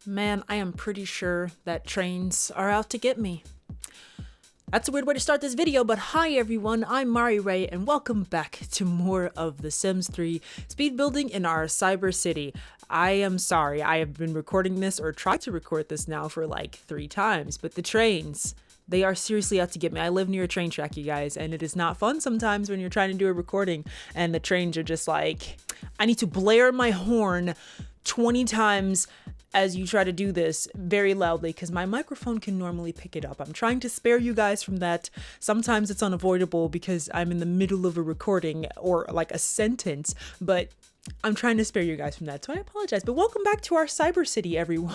Man, I am pretty sure that trains are out to get me. That's a weird way to start this video, but hi everyone, I'm Mari Ray and welcome back to more of The Sims 3 speed building in our cyber city. I am sorry, I have been recording this or tried to record this now for like 3 times, but the trains, they are seriously out to get me. I live near a train track, you guys, and it is not fun sometimes when you're trying to do a recording and the trains are just like, I need to blare my horn 20 times as you try to do this very loudly because my microphone can normally pick it up. I'm trying to spare you guys from that. Sometimes it's unavoidable because I'm in the middle of a recording or like a sentence, but I'm trying to spare you guys from that, so I apologize. But welcome back to our cyber city, everyone.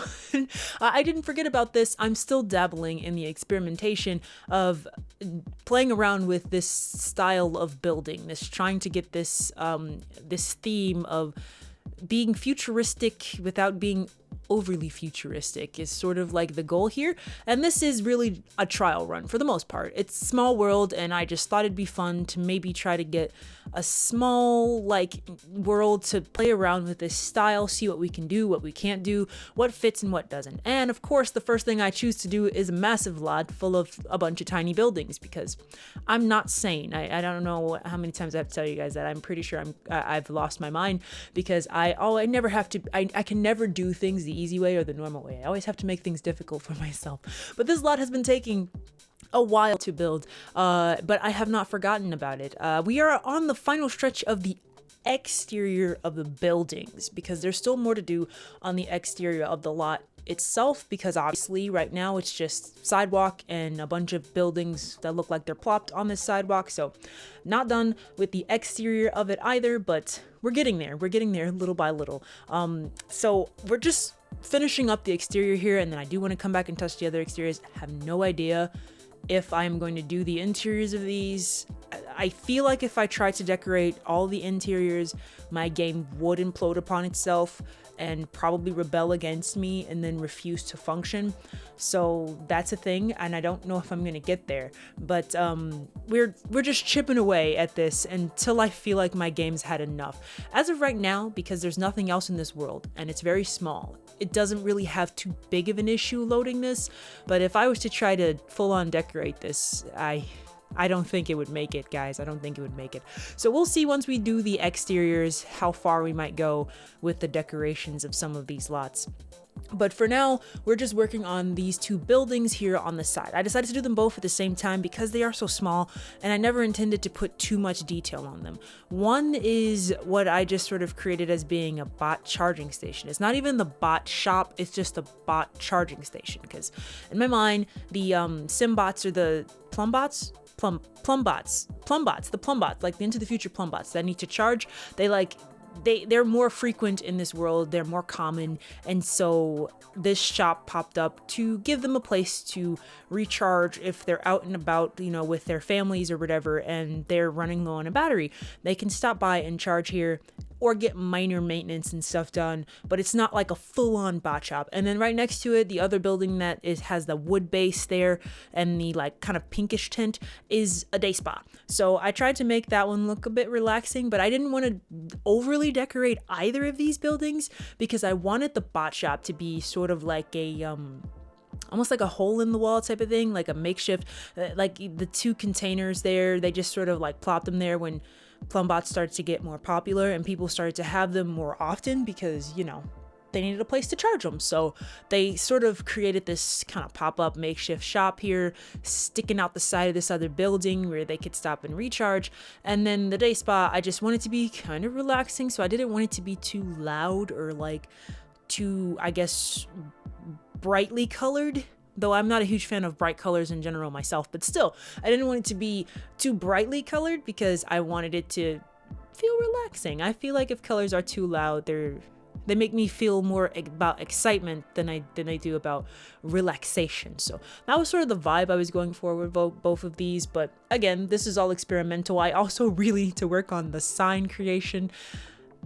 I didn't forget about this. I'm still dabbling in the experimentation of playing around with this style of building, this trying to get this this theme of being futuristic without being overly futuristic is sort of like the goal here, and this is really a trial run for the most part. It's small world, and I just thought it'd be fun to maybe try to get a small like world to play around with this style, see what we can do, what we can't do, what fits and what doesn't. And of course, the first thing I choose to do is a massive lot full of a bunch of tiny buildings because I'm not sane. I don't know how many times I have to tell you guys that. I'm pretty sure I've lost my mind because I can never do things the easy way or the normal way. I always have to make things difficult for myself. But this lot has been taking a while to build, but I have not forgotten about it. We are on the final stretch of the exterior of the buildings because there's still more to do on the exterior of the lot itself, because obviously right now it's just sidewalk and a bunch of buildings that look like they're plopped on this sidewalk, so not done with the exterior of it either, but we're getting there little by little. So we're just finishing up the exterior here, and then I do want to come back and touch the other exteriors. I have no idea if I'm going to do the interiors of these. I feel like if I tried to decorate all the interiors, my game would implode upon itself and probably rebel against me and then refuse to function. So that's a thing, and I don't know if I'm gonna get there, but we're just chipping away at this until I feel like my game's had enough. As of right now, because there's nothing else in this world and it's very small, it doesn't really have too big of an issue loading this, but if I was to try to full-on decorate this, I don't think it would make it, guys. I don't think it would make it. So we'll see once we do the exteriors how far we might go with the decorations of some of these lots. But for now, we're just working on these 2 buildings here on the side. I decided to do them both at the same time because they are so small, and I never intended to put too much detail on them. One is what I just sort of created as being a bot charging station. It's not even the bot shop, it's just a bot charging station, because in my mind, the Simbots are the Plumbots, the Plumbots, like the Into the Future Plumbots that need to charge. They're more frequent in this world, they're more common, and so this shop popped up to give them a place to recharge if they're out and about, you know, with their families or whatever, and they're running low on a battery. They can stop by and charge here or get minor maintenance and stuff done, but it's not like a full-on bot shop. And then right next to it, the other building that has the wood base there and the like kind of pinkish tint is a day spa. So I tried to make that one look a bit relaxing, but I didn't want to overly decorate either of these buildings because I wanted the bot shop to be sort of like a almost like a hole in the wall type of thing, like a makeshift, like the 2 containers there, they just sort of like plopped them there when Plumbots started to get more popular and people started to have them more often because, you know, they needed a place to charge them. So they sort of created this kind of pop-up makeshift shop here, sticking out the side of this other building where they could stop and recharge. And then the day spa, I just wanted to be kind of relaxing, so I didn't want it to be too loud or like too, I guess, brightly colored. Though I'm not a huge fan of bright colors in general myself, but still, I didn't want it to be too brightly colored because I wanted it to feel relaxing. I feel like if colors are too loud, they make me feel more about excitement than I do about relaxation. So that was sort of the vibe I was going for with both of these. But again, this is all experimental. I also really need to work on the sign creation.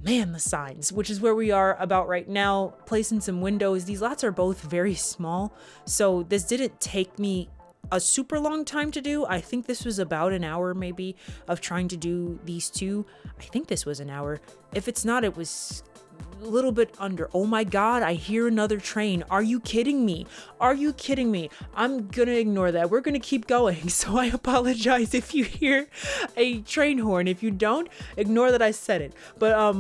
Man, the signs, which is where we are about right now, placing some windows. These lots are both very small, so this didn't take me a super long time to do. I think this was about an hour maybe of trying to do these 2. I think this was an hour. If it's not, it was little bit under. Oh my God, I hear another train. Are you kidding me? Are you kidding me? I'm gonna ignore that. We're gonna keep going. So I apologize if you hear a train horn. If you don't, ignore that I said it. But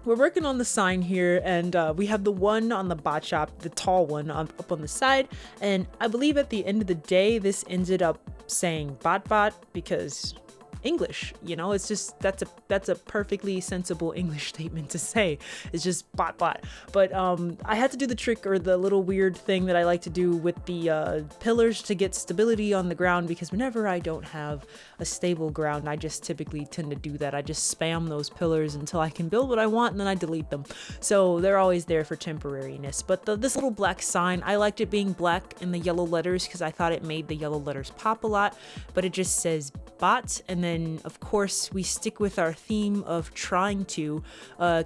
we're working on the sign here, and we have the one on the bot shop, the tall one up on the side. And I believe at the end of the day, this ended up saying bot because English, you know, it's just that's a perfectly sensible English statement to say. It's just bot. But I had to do the trick, or the little weird thing that I like to do with the pillars to get stability on the ground, because whenever I don't have a stable ground, I just typically tend to do that. I just spam those pillars until I can build what I want, and then I delete them. So they're always there for temporariness. But this little black sign, I liked it being black in the yellow letters because I thought it made the yellow letters pop a lot. But it just says bot, and then of course we stick with our theme of trying to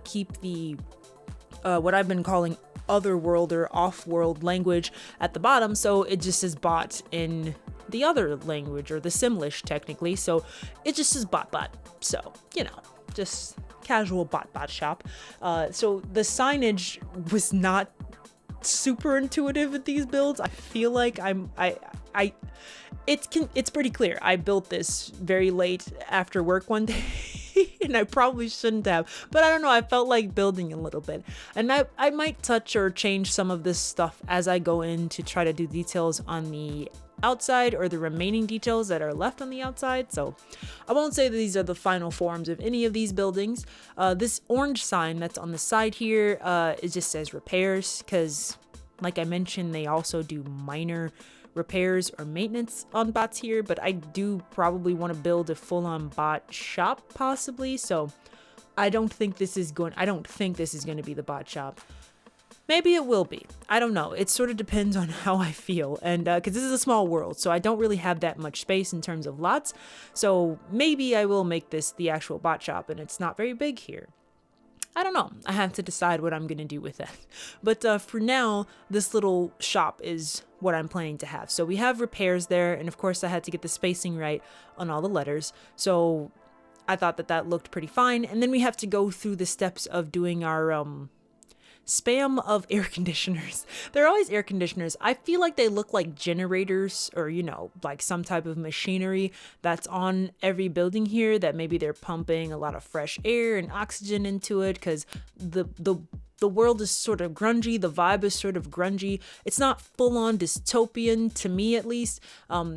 keep the what I've been calling otherworld or off-world language at the bottom, so it just says bot in the other language, or the Simlish technically, so it just says bot. So, you know, just casual bot shop. So the signage was not super intuitive with these builds. I feel like it's pretty clear. I built this very late after work one day and I probably shouldn't have, but I don't know, I felt like building a little bit. And I might touch or change some of this stuff as I go in to try to do details on the outside, or the remaining details that are left on the outside. So I won't say that these are the final forms of any of these buildings. This orange sign that's on the side here, it just says repairs, because like I mentioned, they also do minor repairs or maintenance on bots here, but I do probably want to build a full-on bot shop possibly, so I don't think this is going to be the bot shop. Maybe it will be. I don't know. It sort of depends on how I feel. And because this is a small world, so I don't really have that much space in terms of lots. So maybe I will make this the actual bot shop, and it's not very big here. I don't know. I have to decide what I'm going to do with that. But for now, this little shop is what I'm planning to have. So we have repairs there. And of course, I had to get the spacing right on all the letters. So I thought that looked pretty fine. And then we have to go through the steps of doing our spam of air conditioners. They're always air conditioners. I feel like they look like generators, or, you know, like some type of machinery that's on every building here, that maybe they're pumping a lot of fresh air and oxygen into it, because the world is sort of grungy. The vibe is sort of grungy. It's not full on dystopian, to me at least.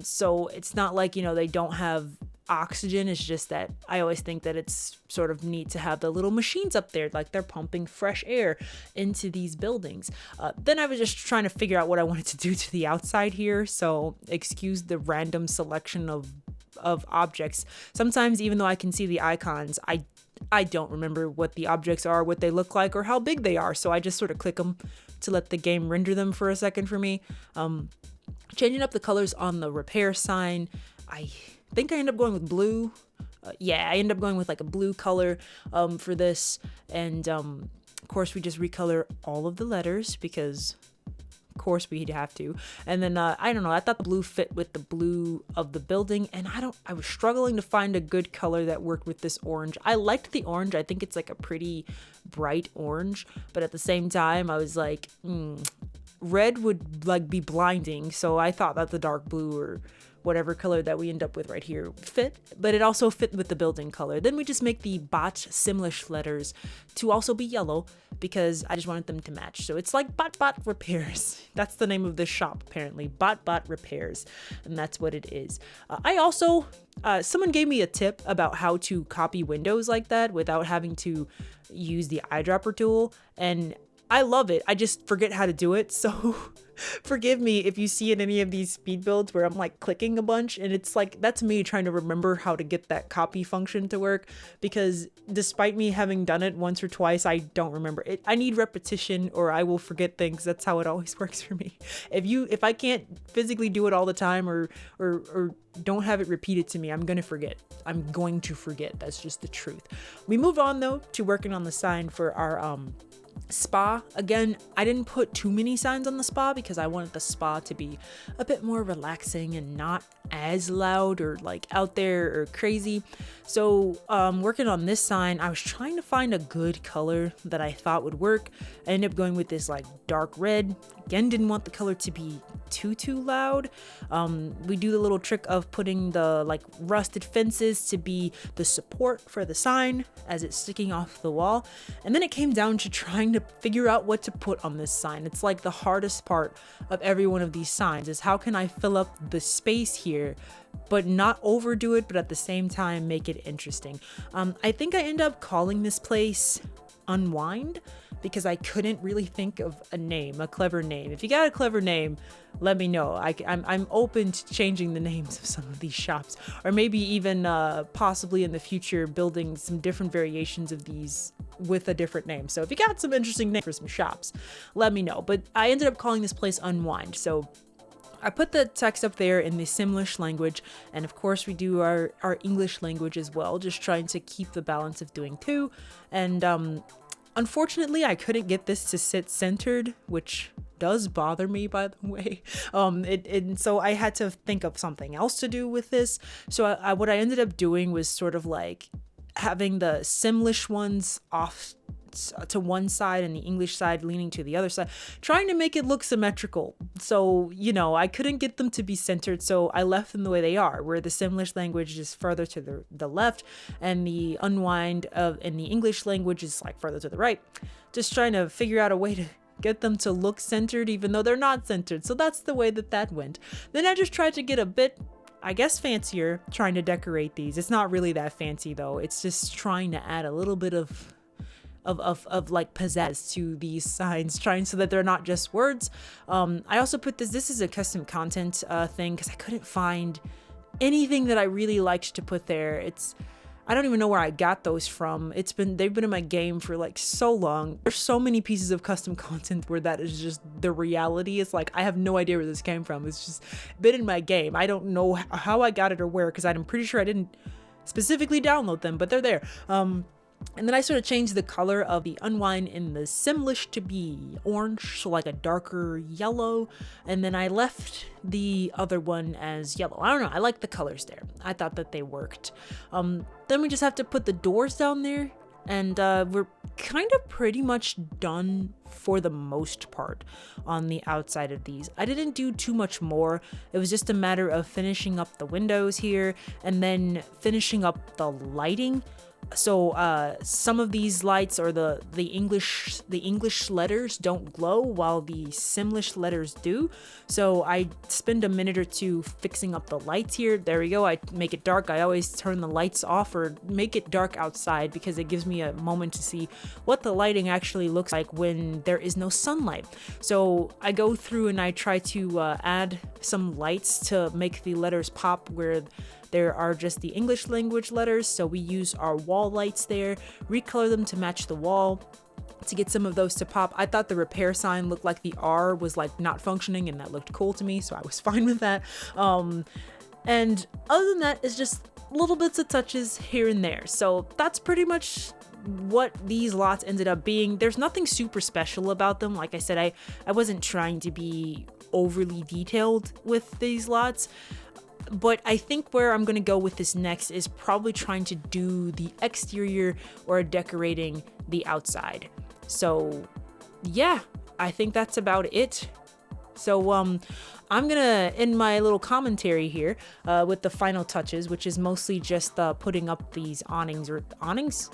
So it's not like, you know, they don't have oxygen. It's just that I always think that it's sort of neat to have the little machines up there, like they're pumping fresh air into these buildings. Then I was just trying to figure out what I wanted to do to the outside here, so excuse the random selection of objects. Sometimes, even though I can see the icons, I don't remember what the objects are, what they look like, or how big they are, so I just sort of click them to let the game render them for a second for me. Changing up the colors on the repair sign, I think I end up going with blue. I end up going with like a blue color for this. And of course, we just recolor all of the letters because of course we'd have to. And then I don't know, I thought the blue fit with the blue of the building, and I was struggling to find a good color that worked with this orange. I liked the orange. I think it's like a pretty bright orange, but at the same time I was like, red would like be blinding, so I thought that the dark blue or whatever color that we end up with right here fit, but it also fit with the building color. Then we just make the bot Simlish letters to also be yellow because I just wanted them to match. So it's like bot repairs. That's the name of this shop, apparently, bot repairs, and that's what it is. I also someone gave me a tip about how to copy windows like that without having to use the eyedropper tool, and I love it. I just forget how to do it, so forgive me if you see in any of these speed builds where I'm like clicking a bunch, and it's like, that's me trying to remember how to get that copy function to work, because despite me having done it once or twice, I don't remember it. I need repetition or I will forget things. That's how it always works for me. If I can't physically do it all the time or don't have it repeated to me, I'm going to forget. I'm going to forget. That's just the truth. We move on though to working on the sign for our Spa, again, I didn't put too many signs on the spa because I wanted the spa to be a bit more relaxing and not as loud or like out there or crazy. So working on this sign, I was trying to find a good color that I thought would work. I ended up going with this like dark red. Again, didn't want the color to be too loud. We do the little trick of putting the like rusted fences to be the support for the sign as it's sticking off the wall. And then it came down to trying to figure out what to put on this sign. It's like the hardest part of every one of these signs is how can I fill up the space here but not overdo it, but at the same time make it interesting. I think I end up calling this place Unwind because I couldn't really think of a clever name. If you got a clever name, let me know. I'm open to changing the names of some of these shops, or maybe even possibly in the future building some different variations of these with a different name. So if you got some interesting names for some shops, let me know. But I ended up calling this place Unwind. So I put the text up there in the Simlish language, and of course we do our English language as well, just trying to keep the balance of doing two. And unfortunately, I couldn't get this to sit centered, which does bother me, by the way. So I had to think of something else to do with this. So what I ended up doing was sort of like having the Simlish ones off to one side and the English side leaning to the other side, trying to make it look symmetrical. So, you know, I couldn't get them to be centered, so I left them the way they are, where the Simlish language is further to the left and the Unwind in the English language is like further to the right. Just trying to figure out a way to get them to look centered even though they're not centered. So that's the way that went. Then I just tried to get a bit, I guess, fancier trying to decorate these. It's not really that fancy though. It's just trying to add a little bit of like pizzazz to these signs, trying so that they're not just words. I also put this is a custom content thing because I couldn't find anything that I really liked to put there. I don't even know where I got those from. They've been in my game for like so long. There's so many pieces of custom content where that is just the reality. It's like I have no idea where this came from. It's just been in my game. I don't know how I got it or where, because I'm pretty sure I didn't specifically download them, but they're there. And then I sort of changed the color of the Unwind in the Simlish to be orange, so like a darker yellow. And then I left the other one as yellow. I don't know. I like the colors there. I thought that they worked. Then we just have to put the doors down there. And we're kind of pretty much done for the most part on the outside of these. I didn't do too much more. It was just a matter of finishing up the windows here and then finishing up the lighting. So some of these lights, or the English letters, don't glow while the Simlish letters do. So I spend a minute or two fixing up the lights here. There we go. I make it dark. I always turn the lights off or make it dark outside because it gives me a moment to see what the lighting actually looks like when there is no sunlight. So I go through and I try to add some lights to make the letters pop where there are just the English language letters. So we use our wall lights there, recolor them to match the wall to get some of those to pop. I thought the repair sign looked like the R was like not functioning, and that looked cool to me, so I was fine with that. And other than that, it's just little bits of touches here and there. So that's pretty much what these lots ended up being. There's nothing super special about them. Like I said, I wasn't trying to be overly detailed with these lots. But I think where I'm going to go with this next is probably trying to do the exterior or decorating the outside. So yeah, I think that's about it. So I'm going to end my little commentary here with the final touches, which is mostly just putting up these awnings,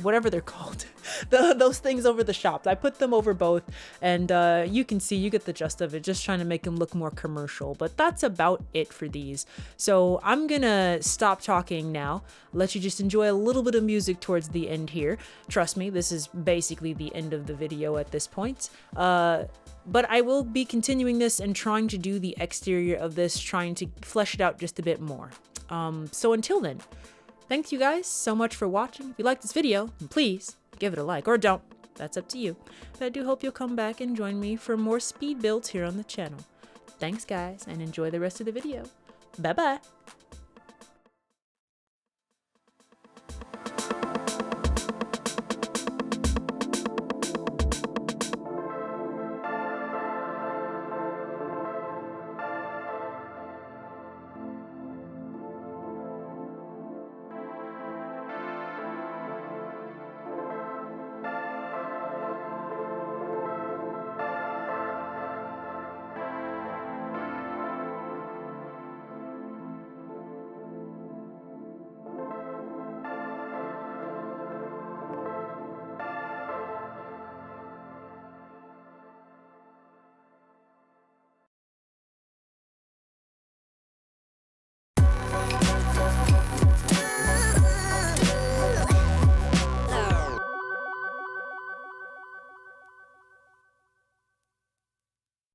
whatever they're called, those things over the shops. I put them over both, and you can see, you get the gist of it, just trying to make them look more commercial. But that's about it for these. So I'm gonna stop talking now, let you just enjoy a little bit of music towards the end here. Trust me, this is basically the end of the video at this point. But I will be continuing this and trying to do the exterior of this, trying to flesh it out just a bit more. So until then, thanks you guys so much for watching. If you liked this video, please give it a like, or don't. That's up to you. But I do hope you'll come back and join me for more speed builds here on the channel. Thanks guys, and enjoy the rest of the video. Bye bye.